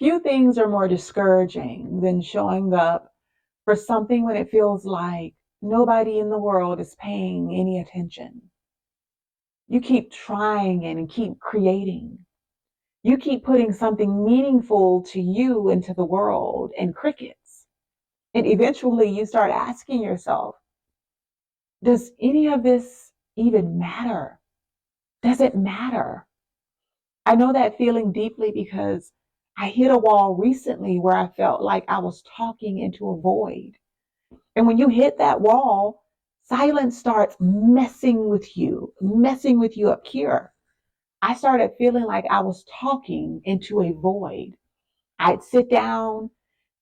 Few things are more discouraging than showing up for something when it feels like nobody in the world is paying any attention. You keep trying and keep creating. You keep putting something meaningful to you into the world and crickets. And eventually you start asking yourself, does any of this even matter? Does it matter? I know that feeling deeply because I hit a wall recently where I felt like I was talking into a void. And when you hit that wall, silence starts messing with you up here. I started feeling like I was talking into a void. I'd sit down,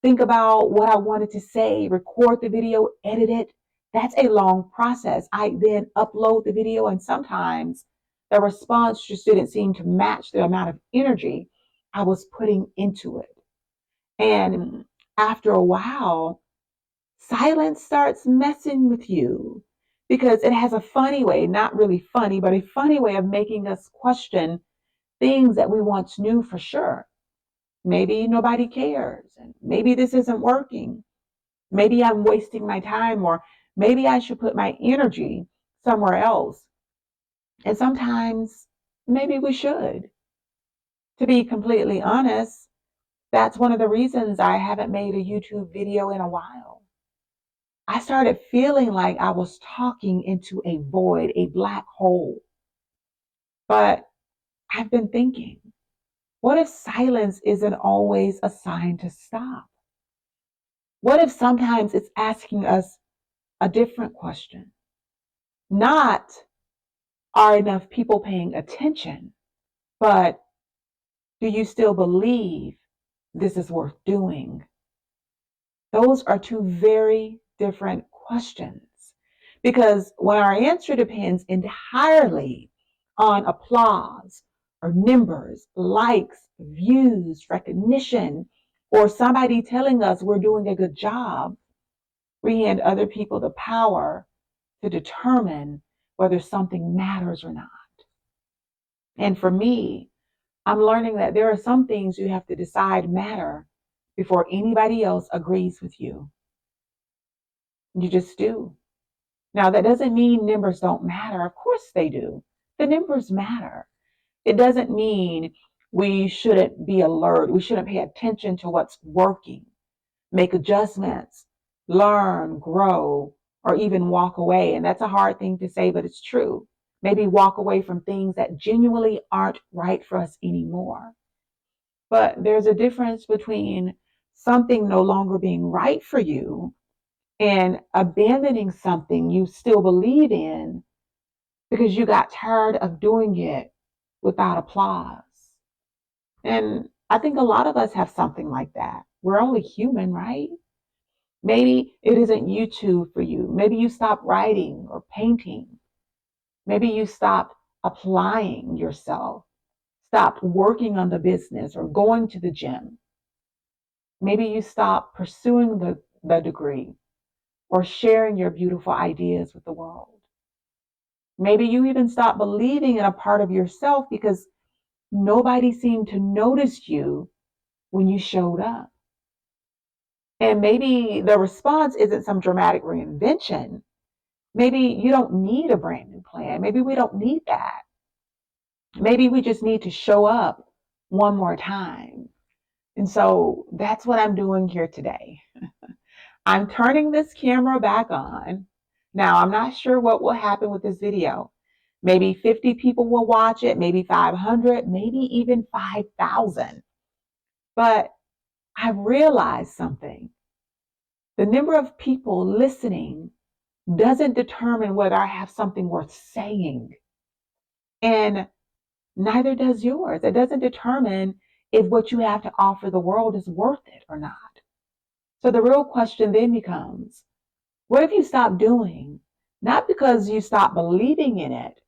think about what I wanted to say, record the video, edit it. That's a long process. I then upload the video, and sometimes the response just didn't seem to match the amount of energy I was putting into it. And after a while, silence starts messing with you because it has a funny way, not really funny, but a funny way of making us question things that we once knew for sure. Maybe nobody cares, and maybe this isn't working. Maybe I'm wasting my time, or maybe I should put my energy somewhere else. And sometimes maybe we should. To be completely honest, that's one of the reasons I haven't made a YouTube video in a while. I started feeling like I was talking into a void, a black hole. But I've been thinking, what if silence isn't always a sign to stop? What if sometimes it's asking us a different question? Not, are enough people paying attention, but do you still believe this is worth doing? Those are two very different questions. Because when our answer depends entirely on applause or numbers, likes, views, recognition, or somebody telling us we're doing a good job, we hand other people the power to determine whether something matters or not. And for me, I'm learning that there are some things you have to decide matter before anybody else agrees with you. You just do. Now, that doesn't mean numbers don't matter. Of course they do. The numbers matter. It doesn't mean we shouldn't be alert. We shouldn't pay attention to what's working, make adjustments, learn, grow, or even walk away. And that's a hard thing to say, but it's true. Maybe walk away from things that genuinely aren't right for us anymore. But there's a difference between something no longer being right for you and abandoning something you still believe in because you got tired of doing it without applause. And I think a lot of us have something like that. We're only human, right? Maybe it isn't YouTube for you. Maybe you stop writing or painting. Maybe you stop applying yourself, stop working on the business or going to the gym. Maybe you stop pursuing the degree or sharing your beautiful ideas with the world. Maybe you even stop believing in a part of yourself because nobody seemed to notice you when you showed up. And maybe the response isn't some dramatic reinvention. Maybe you don't need a brand new plan. Maybe we don't need that. Maybe we just need to show up one more time. And so that's what I'm doing here today. I'm turning this camera back on. Now, I'm not sure what will happen with this video. Maybe 50 people will watch it, maybe 500, maybe even 5,000. But I've realized something. The number of people listening doesn't determine whether I have something worth saying. And neither does yours. It doesn't determine if what you have to offer the world is worth it or not. So the real question then becomes, what have you stopped doing? Not because you stopped believing in it,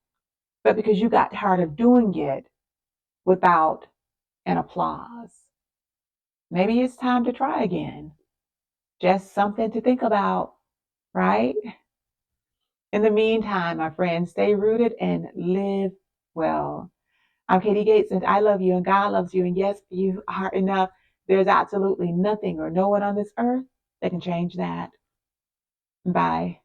but because you got tired of doing it without an applause. Maybe it's time to try again. Just something to think about, right? In the meantime, my friends, stay rooted and live well. I'm Katie Gates, and I love you, and God loves you, and yes, you are enough. There's absolutely nothing or no one on this earth that can change that. Bye.